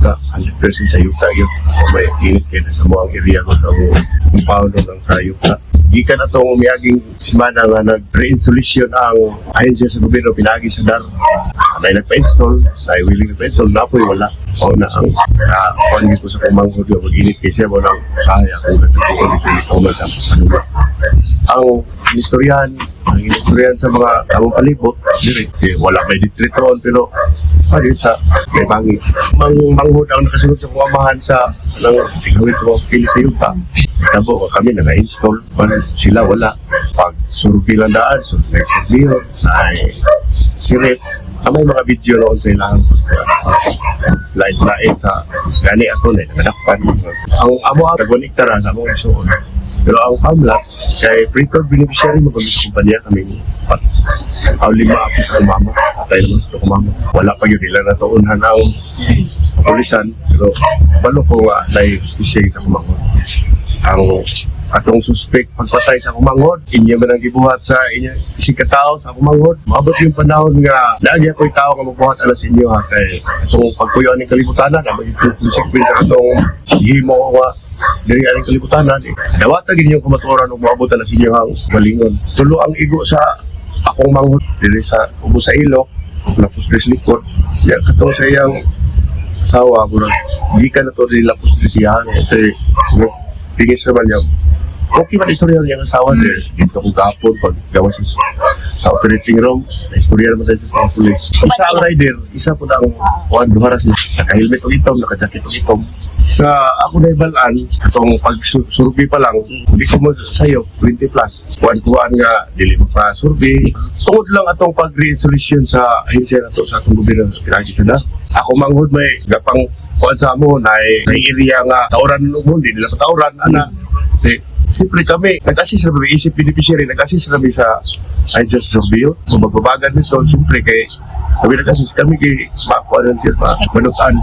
yuta, 100% sa yuta yun. O may init kayo sa mga area ko ang compound ng sayuta. Gikan na itong umiyaging simana nga nag-re-installation ang ahensya sa gobyerno pinagi sa DAR. May nagpa-install, may willing nagpa-install, napoy wala. O na ang pangit ko sa kumanghod yung mag-init kayo siya mo ng kaya kung nagtutukan dito ito masampa. Ang inistoryahan sa mga tamang palibot, wala may ditritron, pero ayun sa may bangi. Manghod ang nakasunod sa kumamahan sa ng tigawin sa mga pili sa yuta. Tabo kami na-install, sila wala. Pag survey lang daan, so next video, ay sirit. May mga video noon sa ilang lain-lain sa gani ato na nakadakpan. Ang amo ang nagwanikta na sa among isuon. Pero ang pamlat, kay preferred beneficiary mo kami sa kumpanya kami ang 5 ako sa kumama. Tayo naman sa kumama. Wala pa yun nila na taunhan ang pulisan. Pero balo ko na justisya sa kumangod. Ang atong suspect pagpatay sa kumangod, inyo man ang gibuhat sa inyo isig katao sa kumangod. Maabot yung panahon nga lagi ako'y tao nga magbuhat ala sa inyo ha kay itong pagpuyo aning kalibutanan na magiging consequence sa atong himo nga diri aning kalibutanan. Dawata gid yung kamatuoran ug moabot ala sa inyo ang malingon. Tulo ang igo sa akong manghod diri sa ubo sa ilok, lapos tres likod. Ya katong sa iyang asawa ko gikan na to dili lapos tres siyahan kay bigis naman niya. Okay man istorya niya ng asawa niya. Dito kong kapon pag gawa sa operating room. Na-istorya naman tayo sa mga pulis. Isa ang rider, isa po na ang dumaras niya. Naka-helmet o itom, naka-jacket o itom. Sa ako na ibalaan, itong pag-survey pa lang, hindi ko mo sa'yo, 20 plus. Kuhan-kuhan nga, dili mo pa survey. Tungod lang atong pag-resolution sa ahensya na to sa atong gobyerno sa pinagi sa na. Ako manghod may gapang kuhan sa mo na area nga tauran mo, hindi nila patauran, ana. Siyempre kami, nag-assist na kami, isip beneficiary, nag-assist na kami sa ahensya sa survey. Kung magbabagan nito, siyempre kay kami nag-assist kami kay makuha ng manutan.